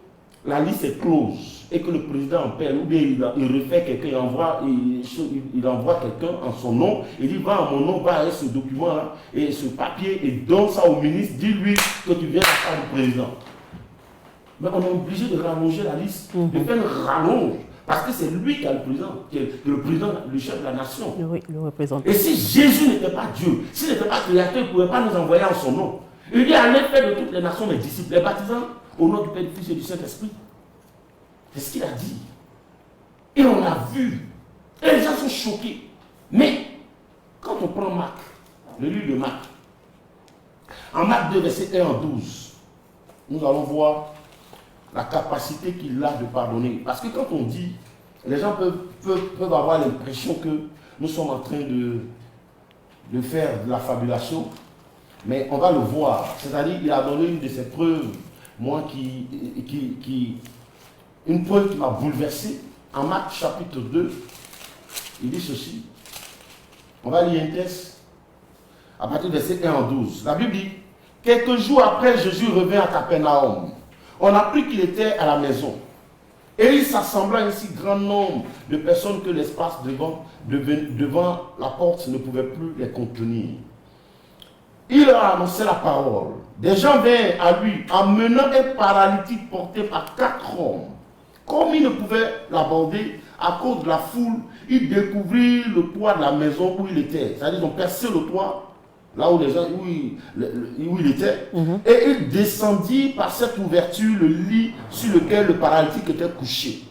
la liste est close et que le président en perd, ou bien il refait quelqu'un, il envoie quelqu'un en son nom, il dit va en mon nom, va avec ce document-là et ce papier et donne ça au ministre, dis-lui que tu viens à faire le président. Mais on est obligé de rallonger la liste, de faire une rallonge, parce que c'est lui qui est le président, le président, le chef de la nation. Oui, le représentant. Et si Jésus n'était pas Dieu, s'il n'était pas créateur, il ne pouvait pas nous envoyer en son nom. Il dit allez faire de toutes les nations mes disciples, les baptisants au nom du Père, du Fils et du Saint-Esprit. C'est ce qu'il a dit. Et on l'a vu. Et les gens sont choqués. Mais, quand on prend Marc, le livre de Marc, en Marc 2, verset 1 à 12, nous allons voir la capacité qu'il a de pardonner. Parce que quand on dit, les gens peuvent avoir l'impression que nous sommes en train de faire de la fabulation, mais on va le voir. C'est-à-dire, il a donné une de ses preuves, moi une preuve qui m'a bouleversé. En Marc chapitre 2, il dit ceci. On va lire un texte à partir du verset 1 à 12. La Bible dit, quelques jours après, Jésus revint à Capernaum. On apprit qu'il était à la maison. Et il s'assembla un si grand nombre de personnes que l'espace devant la porte ne pouvait plus les contenir. Il leur annonçait la parole. Des gens vinrent à lui, emmenant un paralytique porté par 4 hommes. Comme il ne pouvait l'aborder à cause de la foule, il découvrit le toit de la maison où il était. C'est-à-dire qu'ils ont percé le toit, là où les gens, où il était. Et il descendit par cette ouverture le lit sur lequel le paralytique était couché.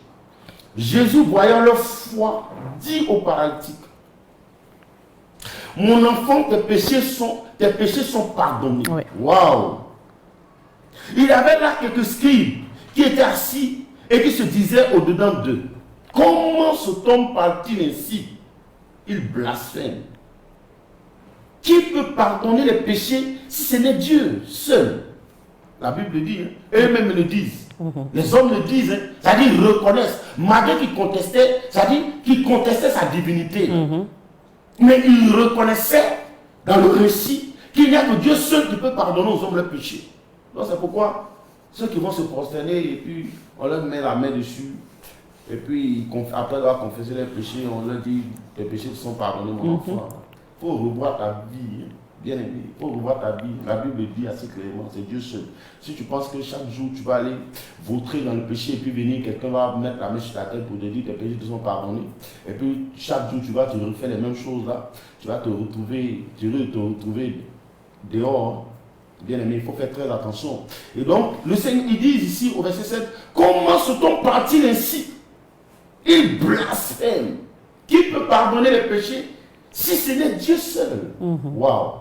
Jésus, voyant leur foi, dit au paralytique, mon enfant, tes péchés sont pardonnés. Oui. Waouh! Il y avait là quelques scribes qui étaient assis et qui se disaient au-dedans d'eux, comment cet homme parle-t-il ainsi? Il blasphème. Qui peut pardonner les péchés si ce n'est Dieu seul? La Bible dit, hein, eux-mêmes le disent. Les hommes le disent, hein, c'est-à-dire ils reconnaissent, malgré qu'ils contestaient, c'est-à-dire qu'ils contestaient sa divinité. Mais ils reconnaissaient dans le récit qu'il n'y a que Dieu seul qui peut pardonner aux hommes leurs péchés. Donc c'est pourquoi ceux qui vont se prosterner et puis on leur met la main dessus, et puis après avoir confessé leurs péchés, on leur dit tes péchés sont pardonnés mon enfant. Il faut revoir ta vie, bien aimé, il faut revoir ta vie. La Bible dit assez clairement, c'est Dieu seul. Si tu penses que chaque jour tu vas aller vautrer dans le péché et puis venir, quelqu'un va mettre la main sur ta tête pour te dire tes péchés te sont pardonnés, et puis chaque jour tu vas te refaire les mêmes choses là, tu vas te retrouver dehors. Bien aimé, il faut faire très attention. Et donc, le Seigneur, il dit ici au verset 7, comment se t-on parti ainsi? Il blasphème. Qui peut pardonner les péchés si ce n'est Dieu seul? Waouh!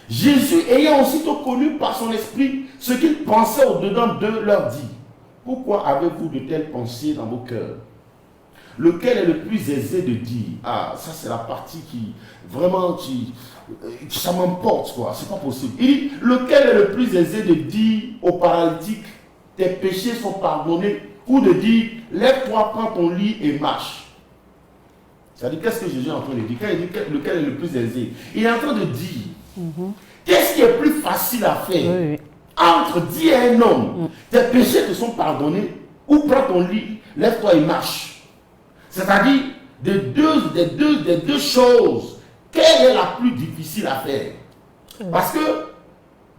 Jésus, ayant aussitôt connu par son esprit ce qu'il pensait au-dedans d'eux, leur dit, pourquoi avez-vous de telles pensées dans vos cœurs? Lequel est le plus aisé de dire? Ah, ça c'est la partie qui, vraiment, ça m'emporte, quoi. C'est pas possible. Il dit, lequel est le plus aisé de dire au paralytique, tes péchés sont pardonnés, ou de dire, lève-toi, prends ton lit et marche. C'est-à-dire, qu'est-ce que Jésus est en train de dire? Quand il dit lequel est le plus aisé, il est en train de dire, qu'est-ce qui est plus facile à faire entre dire à un homme, tes péchés te sont pardonnés, ou prends ton lit, lève-toi et marche. C'est-à-dire, des deux choses, quelle est la plus difficile à faire? Parce que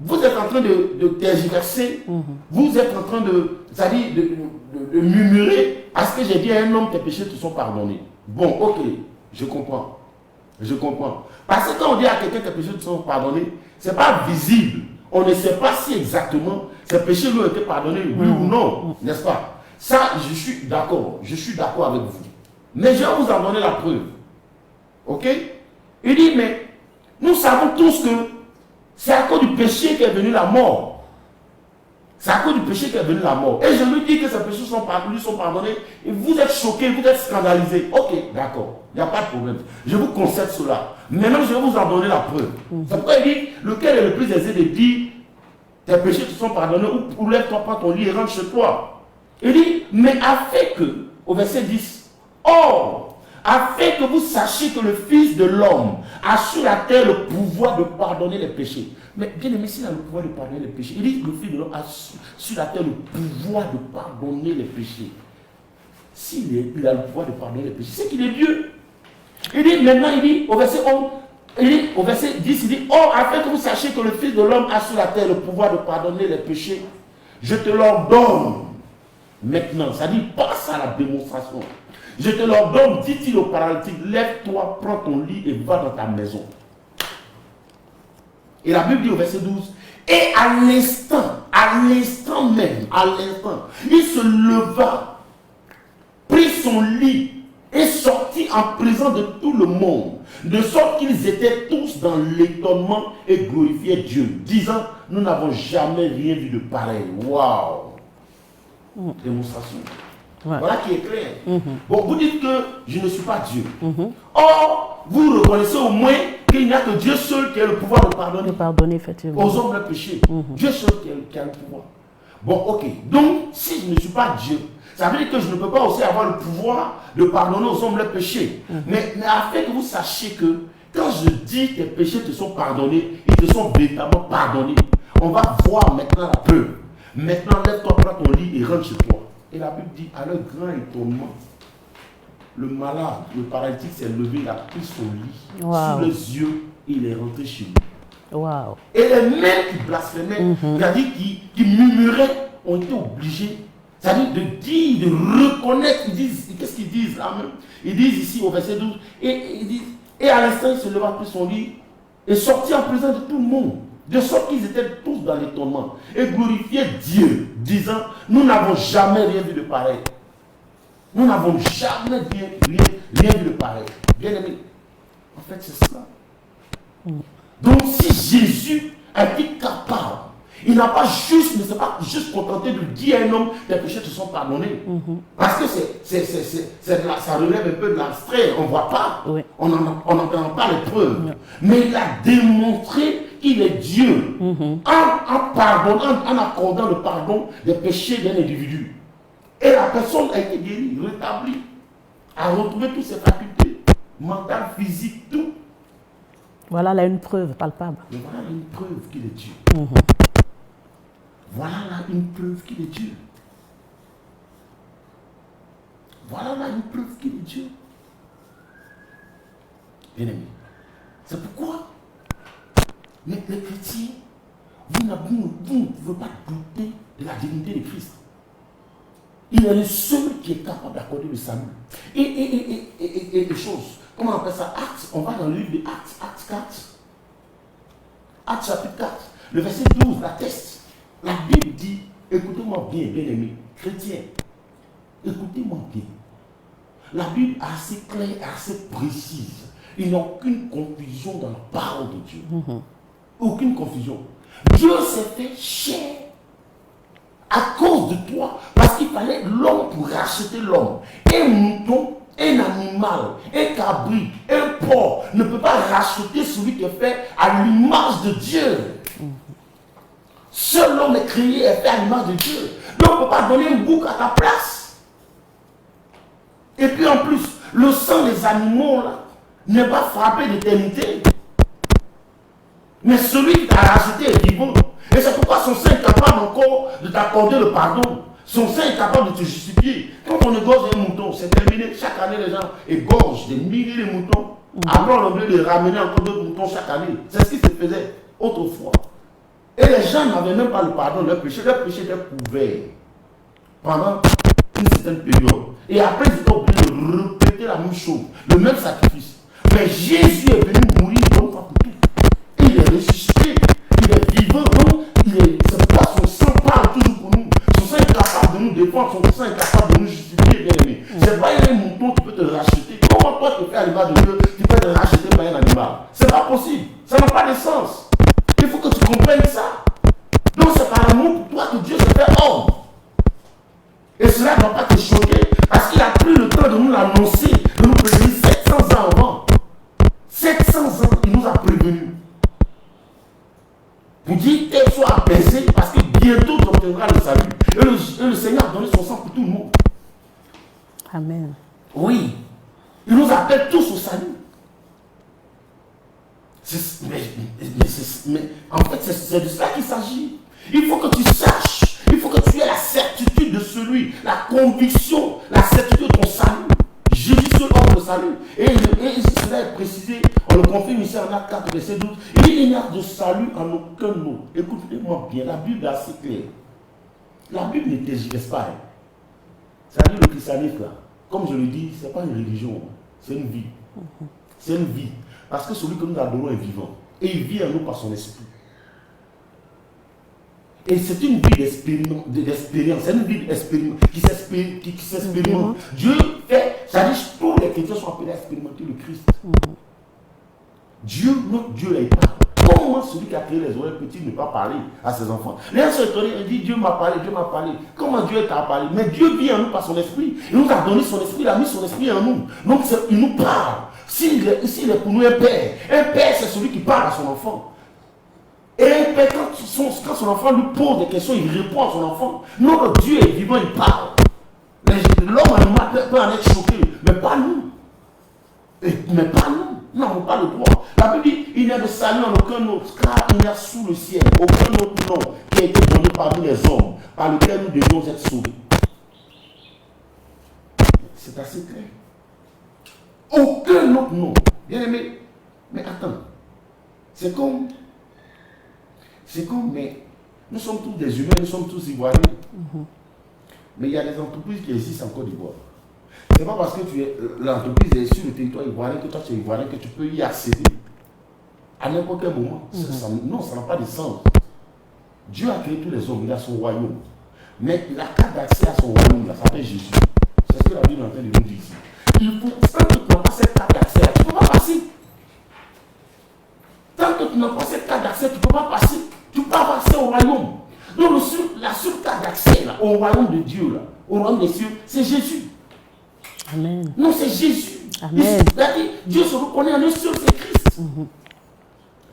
vous êtes en train de tergiverser, vous êtes en train c'est-à-dire de murmurer à ce que j'ai dit à un homme, tes péchés te sont pardonnés. Bon, ok, je comprends. Je comprends. Parce que quand on dit à quelqu'un tes péchés te sont pardonnés, ce n'est pas visible. On ne sait pas si exactement ces péchés lui ont été pardonnés, oui ou non, n'est-ce pas? Ça, je suis d'accord avec vous. Mais je vais vous en donner la preuve. Ok? Il dit, mais nous savons tous que c'est à cause du péché qu'est venue la mort. C'est à cause du péché qu'est venue la mort. Et je lui dis que ces péchés sont pardonnés. Et vous êtes choqués, vous êtes scandalisés. Ok, d'accord. Il n'y a pas de problème. Je vous concède cela. Maintenant, je vais vous en donner la preuve. C'est pourquoi il dit, lequel est le plus aisé de dire, tes péchés te sont pardonnés, ou lève-toi, prends ton lit et rentre chez toi. Il dit, mais afin que, au verset 10, or, afin que vous sachiez que le Fils de l'homme a sur la terre le pouvoir de pardonner les péchés. Mais bien aimé, s'il a le pouvoir de pardonner les péchés, il dit que le Fils de l'homme a sur la terre le pouvoir de pardonner les péchés. S'il a le pouvoir de pardonner les péchés, c'est qu'il est Dieu. Il dit maintenant, il dit au verset 11, il dit au verset 10, il dit, or, afin que vous sachiez que le Fils de l'homme a sur la terre le pouvoir de pardonner les péchés, je te l'ordonne maintenant. Ça dit, passe à la démonstration. Je te l'ordonne, dit-il au paralytique, lève-toi, prends ton lit et va dans ta maison. Et la Bible dit au verset 12, et à l'instant même, il se leva, prit son lit et sortit en présence de tout le monde, de sorte qu'ils étaient tous dans l'étonnement et glorifiaient Dieu, disant, nous n'avons jamais rien vu de pareil. Waouh! Démonstration. Ouais. Voilà qui est clair. Bon, vous dites que je ne suis pas Dieu. Or, vous reconnaissez au moins qu'il n'y a que Dieu seul qui a le pouvoir de pardonner effectivement aux hommes leurs péchés. Dieu seul qui a le pouvoir. Bon, ok. Donc, si je ne suis pas Dieu, ça veut dire que je ne peux pas aussi avoir le pouvoir de pardonner aux hommes leurs péchés. Mais afin que vous sachiez que quand je dis tes péchés te sont pardonnés, ils te sont véritablement pardonnés. On va voir maintenant la preuve. Maintenant, lève-toi, prends ton lit et rentre chez toi. Et la Bible dit, à leur grand étonnement, le malade, le paralytique s'est levé, il a pris son lit sous les yeux et il est rentré chez lui. Et les mêmes qui blasphémaient, c'est-à-dire qui murmuraient, ont été obligés, c'est-à-dire de dire, de reconnaître. Ils disent, qu'est-ce qu'ils disent là même? Ils disent ici au verset 12, et ils disent, et à l'instant il se leva, pris son lit et sortit en présence de tout le monde. De sorte qu'ils étaient tous dans l'étonnement et glorifiaient Dieu, disant, nous n'avons jamais rien vu de pareil. Nous n'avons jamais rien vu de pareil. Bien aimé. En fait, c'est cela. Donc, si Jésus a été capable, il n'a pas juste, ne s'est pas juste contenté de dire à un homme, tes péchés te sont pardonnés. Parce que ça relève un peu de l'abstrait, on ne voit pas, on n'entend pas les preuves. Mais il a démontré qu'il est Dieu en pardonnant, en accordant le pardon des péchés d'un individu. Et la personne a été guérie, rétablie, a retrouvé toutes ses facultés, mentales, physiques, tout. Voilà là une preuve palpable. Et voilà une preuve qu'il est Dieu. Voilà là une preuve qu'il est Dieu. Voilà là une preuve qu'il est Dieu. Bien aimé. C'est pourquoi les chrétiens, vous ne pouvez pas douter de la divinité de Christ. Il est le seul qui est capable d'accorder le salut. Et les choses, comment on appelle ça? Actes, on va dans le livre de Actes 4. Actes chapitre 4, le verset 12, l'atteste. La Bible dit, écoutez-moi bien, bien aimé, chrétien, écoutez-moi bien. La Bible est assez claire, assez précise. Il n'y a aucune confusion dans la parole de Dieu. Aucune confusion. Dieu s'est fait chair à cause de toi, parce qu'il fallait l'homme pour racheter l'homme. Un mouton, un animal, un cabri, un porc ne peut pas racheter celui qui est fait à l'image de Dieu. Seul l'homme est créé et fait à l'image de Dieu. Donc on ne peut pas donner un bouc à ta place. Et puis en plus, le sang des animaux là n'est pas frappé d'éternité. Mais celui qui t'a racheté est vivant. Et c'est pourquoi son sein est capable encore de t'accorder le pardon. Son sein est capable de te justifier. Quand on égorge un mouton, c'est terminé. Chaque année, les gens égorgent des milliers de moutons. Après, on a oublié de ramener encore d'autres moutons chaque année. C'est ce qui se faisait autrefois. Et les gens n'avaient même pas le pardon de leur péché. Leur péché était couvert pendant une certaine période. Et après, ils étaient obligés de répéter la même chose, le même sacrifice. Mais Jésus est venu mourir une fois pour tout. Il est ressuscité, il est vivant, donc c'est pourquoi son sang parle toujours pour nous. Son sang est capable de nous défendre, son sang est capable de nous justifier, bien aimé. C'est pas un mouton qui peut te racheter. Comment toi tu fais à l'image de Dieu, tu peux te racheter par un animal? C'est pas possible, ça n'a pas de sens. Il faut que tu comprennes ça. Donc c'est par l'amour pour toi que Dieu se fait homme. Et cela ne doit pas te choquer, parce qu'il a pris le temps de nous l'annoncer, de nous prévenir 700 ans avant. 700 ans, il nous a prévenus. Pour dire qu'elle soit apaisée, parce que bientôt tu obtiendras le salut. Et le Seigneur a donné son sang pour tout le monde. Amen. Oui. Il nous appelle tous au salut. Mais en fait, c'est de cela qu'il s'agit. Il faut que tu saches, il faut que tu aies la certitude de celui, la conviction, la certitude de ton salut. Jésus seul offre le salut. Et cela est précisé, on le confirme ici en Actes 4, verset 12. Il n'y a de salut en aucun autre. Écoutez-moi bien, la Bible est assez claire. La Bible ne tergiverse pas. C'est-à-dire le christianisme, là, comme je le dis, ce n'est pas une religion, c'est une vie. C'est une vie. Parce que celui que nous adorons est vivant. Et il vit en nous par son esprit. Et c'est une vie d'expérience. C'est une vie qui s'expérimente. Dieu fait, c'est-à-dire que tous les chrétiens sont appelés à expérimenter le Christ. Dieu, notre Dieu, là, il parle. Comment celui qui a créé les oreilles petites ne pas parler à ses enfants? Les gens sont étonnés, ils disent Dieu m'a parlé, Dieu m'a parlé. Comment Dieu t'a parlé? Mais Dieu vit en nous par son esprit. Il nous a donné son esprit, il a mis son esprit en nous. Donc il nous parle. S'il est pour nous un père c'est celui qui parle à son enfant. Et un père, quand son enfant lui pose des questions, il répond à son enfant. Notre Dieu est vivant, il parle. L'homme animal peut en être choqué, mais pas nous. Mais pas nous. Nous n'avons pas le droit. La Bible dit, il n'y a de salut en aucun autre, car il n'y a sous le ciel aucun autre nom qui a été donné parmi les hommes, par lequel nous devions être sauvés. C'est assez clair. Aucun autre nom. Bien aimé. Mais attends. C'est comme, mais nous sommes tous des humains, nous sommes tous ivoiriens. Mais il y a des entreprises qui existent en Côte d'Ivoire. Ce n'est pas parce que l'entreprise est sur le territoire ivoirien que toi tu es ivoirien que tu peux y accéder à n'importe quel moment. Non, ça n'a pas de sens. Dieu a créé tous les hommes, il a son royaume. Mais la carte d'accès à son royaume, ça s'appelle Jésus. C'est ce que la Bible est en train de nous dire ici. Il faut, tant que tu n'as pas cette carte d'accès, tu ne peux pas passer. Tant que tu n'as pas cette carte d'accès, tu ne peux pas passer. Tu ne peux pas passer au royaume. Donc la seule carte d'accès au royaume de Dieu, là, au royaume des cieux, c'est Jésus. Amen. Non, c'est Jésus. Amen. Dieu se reconnaît en un seul, c'est Christ.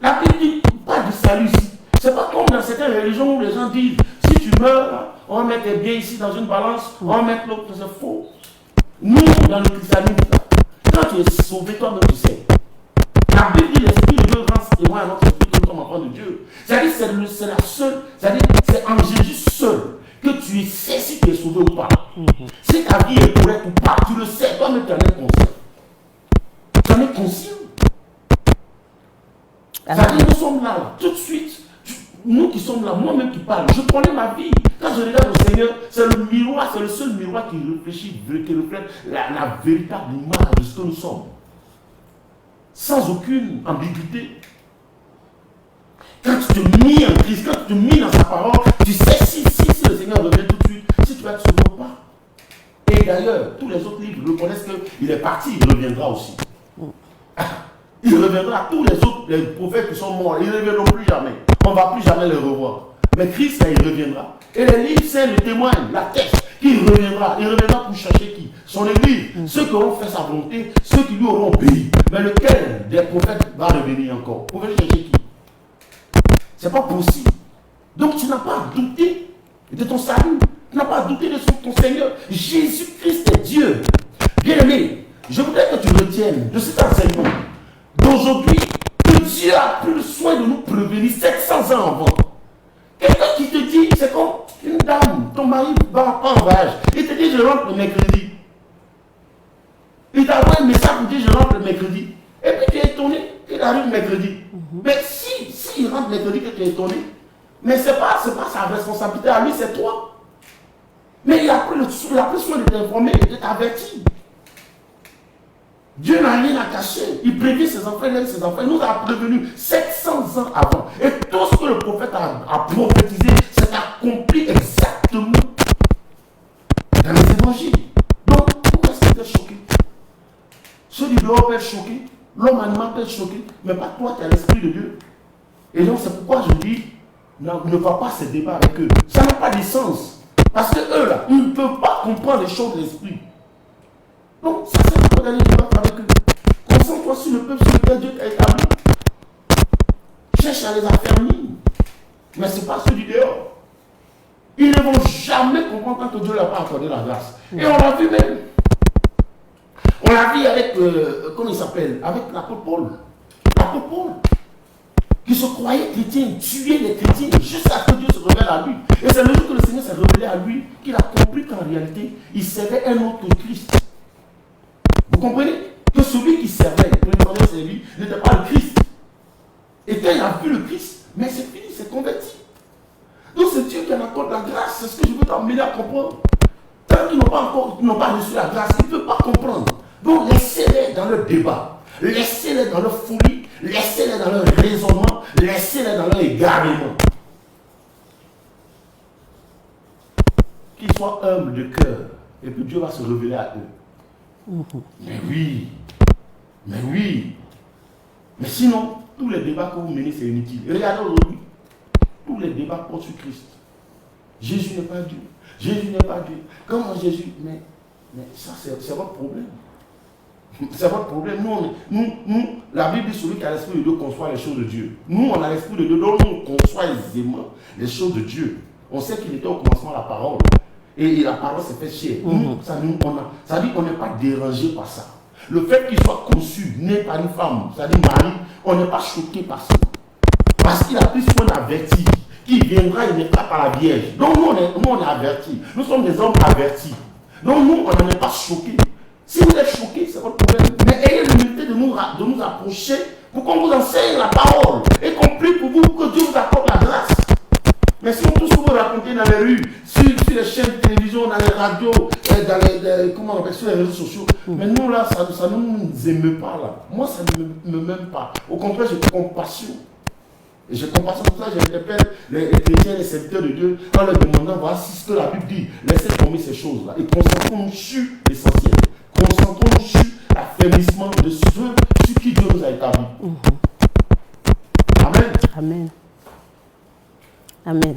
La Bible dit pas de salut ici. C'est pas comme dans certaines religions où les gens disent, si tu meurs, on va mettre tes biens ici dans une balance, on va mettre l'autre, c'est faux. Nous, dans le christianisme, quand tu es sauvé, toi-même tu sais. La Bible dit l'Esprit de Dieu rend témoin à notre esprit que nous sommes enfants de Dieu. C'est-à-dire c'est la seule, c'est-à-dire c'est en Jésus seul que tu sais si tu es sauvé ou pas. Si ta vie est correcte ou pas, tu le sais, toi-même tu en es conscient. Tu en es conscient. C'est-à-dire nous sommes là, tout de suite. Nous qui sommes là, moi-même qui parle, je connais ma vie. Quand je regarde au Seigneur, c'est le miroir, c'est le seul miroir qui réfléchit, qui reflète la véritable image de ce que nous sommes. Sans aucune ambiguïté. Quand tu te mis en Christ, quand tu te mis dans sa parole, tu sais si le Seigneur revient tout de suite, si tu vas être sauvé ou pas. Et d'ailleurs, tous les autres livres reconnaissent qu'il est parti, il reviendra aussi. Il reviendra, tous les autres, les prophètes qui sont morts, ils ne reviendront plus jamais. On ne va plus jamais les revoir. Mais Christ, il reviendra. Et les livres saints le témoignent, l'attestent, qu'il reviendra. Il reviendra pour chercher qui? Son église. Ceux qui auront fait sa volonté, ceux qui lui auront obéi. Mais lequel des prophètes va revenir encore? Vous pouvez chercher qui? Ce n'est pas possible. Donc tu n'as pas à douter de ton salut. Tu n'as pas à douter de ton Seigneur. Jésus-Christ est Dieu. Bien-aimé, je voudrais que tu retiennes de cet enseignement d'aujourd'hui que Dieu a pris le soin de nous prévenir 700 ans avant. Quelqu'un qui te dit, c'est comme une dame, ton mari va en voyage, il te dit je rentre le mercredi. Il t'envoie un message pour dire je rentre le mercredi. Et puis tu es étonné qu'il arrive mercredi. Mais si il rentre mercredi que tu es étonné, mais ce n'est pas sa responsabilité à lui, c'est toi. Mais il a pris soin de t'informer et de t'avertir. Dieu n'a rien à cacher. Il prévient ses enfants, il aime ses enfants. Il nous a prévenus 700 ans avant. Et tout ce que le prophète a prophétisé, c'est accompli exactement dans les évangiles. Donc, pourquoi est-ce que tu es choqué? Ceux du dehors peuvent être choqués, l'homme animal peut être choqué, mais pas toi, tu es l'Esprit de Dieu. Et donc, c'est pourquoi je dis, ne va pas ce débat avec eux. Ça n'a pas de sens. Parce que eux, là, ils ne peuvent pas comprendre les choses de l'Esprit. Donc, ça sert à quoi d'aller débattre avec eux? Concentre-toi sur le peuple sur lequel Dieu t'a établi. Cherche à les affermir. Mais ce n'est pas ceux du dehors. Ils ne vont jamais comprendre tant que Dieu ne leur a pas accordé la grâce. Et on l'a vu même. On l'a vu avec, comment il s'appelle? Avec l'apôtre Paul. L'apôtre Paul. Qui se croyait chrétien, tuait les chrétiens jusqu'à ce que Dieu se révèle à lui. Et c'est le jour que le Seigneur s'est révélé à lui qu'il a compris qu'en réalité, il servait un autre Christ. Vous comprenez? Que celui qui servait, que le Seigneur servi, n'était pas le Christ. Et quand il a vu le Christ, mais c'est fini, c'est converti. Donc c'est Dieu qui en accorde la grâce, c'est ce que je veux t'emmener à comprendre. Tant qu'ils n'ont pas reçu la grâce, ils ne peuvent pas comprendre. Donc laissez-les dans le débat, laissez-les dans leur folie, laissez-les dans leur raisonnement, laissez-les dans leur égarement. Qu'ils soient humbles de cœur, et puis Dieu va se révéler à eux. Mais oui, mais sinon, tous les débats que vous menez, c'est inutile. Et regardez aujourd'hui, tous les débats portent sur Christ. Jésus n'est pas Dieu. Jésus n'est pas Dieu. Comment Jésus? Mais ça, c'est votre problème. C'est votre problème. Nous, la Bible dit celui qui a l'esprit de Dieu conçoit les choses de Dieu. Nous, on a l'esprit de Dieu, donc nous, on conçoit aisément les choses de Dieu. On sait qu'il était au commencement la parole. Et la parole s'est fait chair. Ça dit qu'on n'est pas dérangé par ça. Le fait qu'il soit conçu, né par une femme, ça dit Marie, on n'est pas choqué par ça. Parce qu'il a pris soin d'avertir. Qui viendra, il naîtra par la Vierge. Donc nous, on est avertis. Nous sommes des hommes avertis. Donc nous, on n'en est pas choqués. Si vous êtes choqués, c'est votre problème. Mais ayez l'humilité de nous approcher pour qu'on vous enseigne la parole. Et qu'on prie pour vous, que Dieu vous accorde la grâce. Mais si on tous vous raconter dans les rues, sur les chaînes de télévision, dans les radios, sur les réseaux sociaux, mais nous là, ça ne nous émeut pas là. Moi, ça ne m'émeut pas. Au contraire, j'ai compassion. Et j'ai compassion pour ça, j'interpelle les chrétiens, les serviteurs de Dieu, en leur demandant, voici ce que la Bible dit. Laissez tomber ces choses-là et concentrons-nous sur l'essentiel. Concentrons-nous sur l'affermissement de ceux sur qui Dieu nous a établis. Amen. Amen. Amen.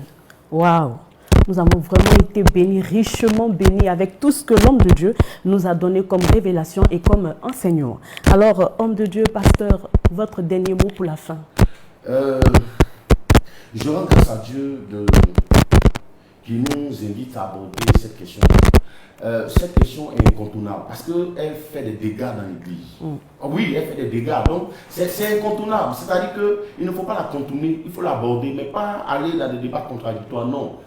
Waouh. Nous avons vraiment été bénis, richement bénis avec tout ce que l'homme de Dieu nous a donné comme révélation et comme enseignement. Alors, homme de Dieu, pasteur, votre dernier mot pour la fin. Je rends grâce à Dieu qui nous invite à aborder cette question. Cette question est incontournable parce qu'elle fait des dégâts dans l'Église. Oui, elle fait des dégâts. Donc, c'est incontournable. C'est-à-dire qu'il ne faut pas la contourner, il faut l'aborder, mais pas aller dans des débats contradictoires. Non,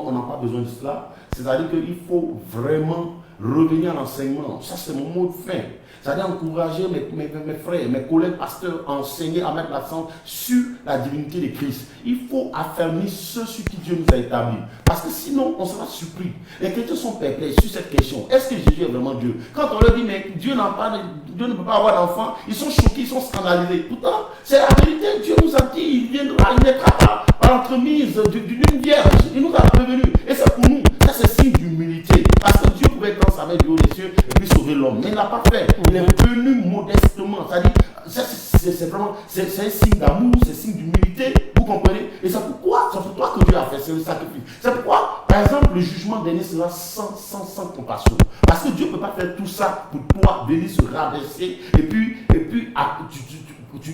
on n'a pas besoin de cela. C'est-à-dire qu'il faut vraiment revenir à l'enseignement. Ça, c'est mon mot de fin. C'est-à-dire encourager mes frères, mes collègues pasteurs à enseigner, à mettre l'accent sur la divinité de Christ. Il faut affermir ceux sur qui Dieu nous a établis. Parce que sinon, on sera surpris. Les chrétiens sont perplexes sur cette question. Est-ce que Jésus est vraiment Dieu? Quand on leur dit, mais Dieu ne peut pas avoir d'enfant, ils sont choqués, ils sont scandalisés. Pourtant, c'est la vérité. Dieu nous a dit, il naîtra pas par l'entremise d'une vierge. Il nous a prévenu. Et c'est pour nous. Ça, c'est signe d'humilité. Parce que Dieu pouvait être dans sa main du haut des cieux et puis sauver l'homme. Mais il ne l'a pas fait. Il est venu modestement. C'est-à-dire, c'est un signe d'amour, c'est un signe d'humilité. Vous comprenez? Et c'est pourquoi, c'est pour toi que Dieu a fait ce sacrifice. C'est pourquoi, par exemple, le jugement dernier sera sans compassion. Parce que Dieu ne peut pas faire tout ça pour toi, venir se rabaisser. Et puis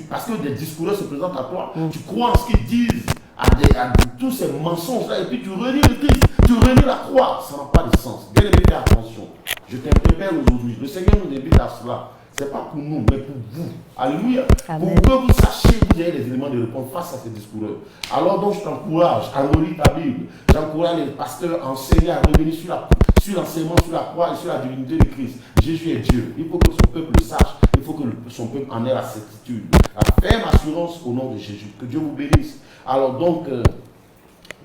parce que des discours se présentent à toi, tu crois en ce qu'ils disent, à tous ces mensonges-là, et puis tu renies le Christ, tu renies la croix. Ça n'a pas de sens. Bien aimé, fais attention. Je t'interpelle aujourd'hui. Le Seigneur nous invite à cela. Ce n'est pas pour nous, mais pour vous. Alléluia. Amen. Pour que vous sachiez, vous ayez les éléments de réponse face à ces discours. Alors donc, je t'encourage à relire ta Bible. J'encourage les pasteurs à enseigner, à revenir sur l'enseignement, sur la croix et sur la divinité de Christ. Jésus est Dieu. Il faut que son peuple le sache. Il faut que son peuple en ait la certitude. La ferme assurance au nom de Jésus. Que Dieu vous bénisse. Alors donc,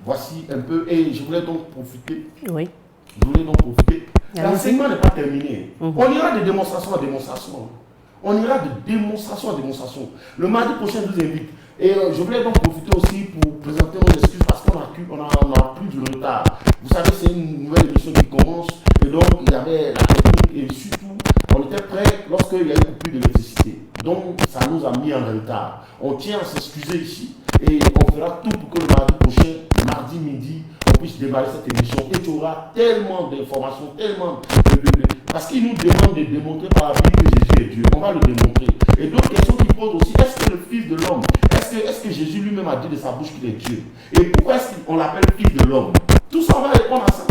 voici un peu. Et je voulais donc profiter. Oui. Je voulais donc profiter. L'enseignement n'est pas terminé. On ira de démonstration à démonstration. On ira de démonstration à démonstration. Le mardi prochain, je vous invite. Et je voulais donc profiter aussi pour présenter nos excuses parce qu'on a plus du retard. Vous savez, c'est une nouvelle émission qui commence. Et donc, il y avait la technique et surtout, on était prêts lorsqu'il y a eu une coupure d'électricité. Donc, ça nous a mis en retard. On tient à s'excuser ici et on fera tout pour que le mardi prochain, mardi midi, on puisse démarrer cette émission. Et tu auras tellement d'informations, tellement parce qu'il nous demande de démontrer par la Bible que Jésus est Dieu. On va le démontrer. Et d'autres questions qui posent aussi, est-ce que le Fils de l'homme, est-ce que Jésus lui-même a dit de sa bouche qu'il est Dieu? Et pourquoi est-ce qu'on l'appelle Fils de l'homme? Tout ça, on va répondre à ça.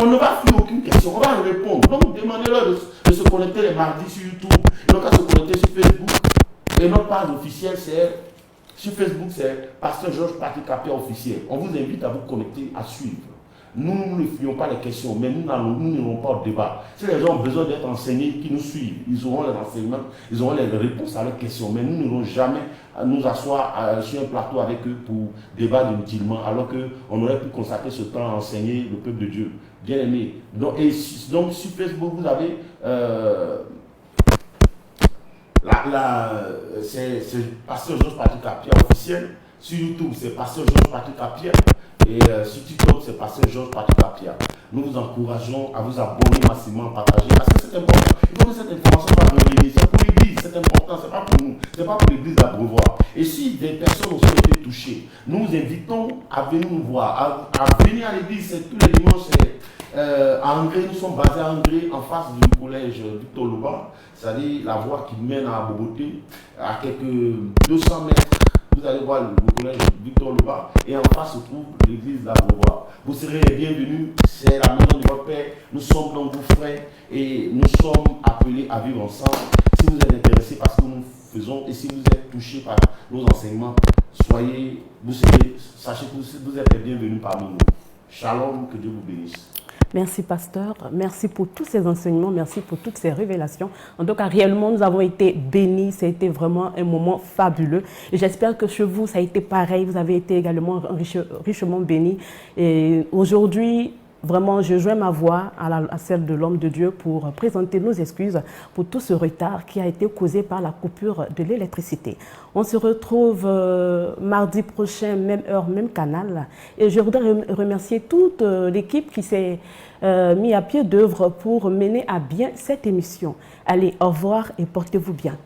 On ne va fuir aucune question, on va répondre. Donc demandez-leur de se connecter les mardis sur YouTube, et donc à se connecter sur Facebook. Et notre page officielle, c'est sur Facebook, c'est Pasteur Georges Patrick Capia officiel. On vous invite à vous connecter, à suivre. Nous ne fuyons pas les questions, mais nous n'irons pas au débat. Si les gens ont besoin d'être enseignés, qui nous suivent, ils auront les renseignements, ils auront les réponses à leurs questions. Mais nous n'irons jamais nous asseoir sur un plateau avec eux pour débattre inutilement, alors qu'on aurait pu consacrer ce temps à enseigner le peuple de Dieu. Bien aimé. Donc sur Facebook, vous avez c'est Pasteur Georges Patrick Capia officiel. Sur YouTube, c'est Pasteur Georges Patrick Capia. Et sur TikTok, c'est Pasteur Georges Patrick Capia. Nous vous encourageons à vous abonner massivement, à partager. Parce que c'est important. Il faut que cette information soit revenue. C'est pour l'Église, c'est important. C'est pas pour nous. C'est pas pour l'Église à Brevoort. Et si des personnes ont été touchées, nous vous invitons à venir nous voir, à venir à l'Église. C'est tous les dimanches. À Angré, nous sommes basés à Angré, en face du collège Victor Louba, c'est-à-dire la voie qui mène à Boboté, à quelques 200 mètres. Vous allez voir le collège Victor Louba et en face se trouve l'église d'Abrevois. Vous serez les bienvenus, c'est la maison de votre Père. Nous sommes donc vos frères et nous sommes appelés à vivre ensemble. Si vous êtes intéressés par ce que nous faisons et si vous êtes touchés par nos enseignements, sachez que vous êtes les bienvenus parmi nous. Shalom, que Dieu vous bénisse. Merci, pasteur. Merci pour tous ces enseignements. Merci pour toutes ces révélations. En tout cas, réellement, nous avons été bénis. Ça a été vraiment un moment fabuleux. Et j'espère que chez vous, ça a été pareil. Vous avez été également richement bénis. Et aujourd'hui, Vraiment, je joins ma voix à celle de l'homme de Dieu pour présenter nos excuses pour tout ce retard qui a été causé par la coupure de l'électricité. On se retrouve mardi prochain, même heure, même canal. Et je voudrais remercier toute l'équipe qui s'est mis à pied d'œuvre pour mener à bien cette émission. Allez, au revoir et portez-vous bien.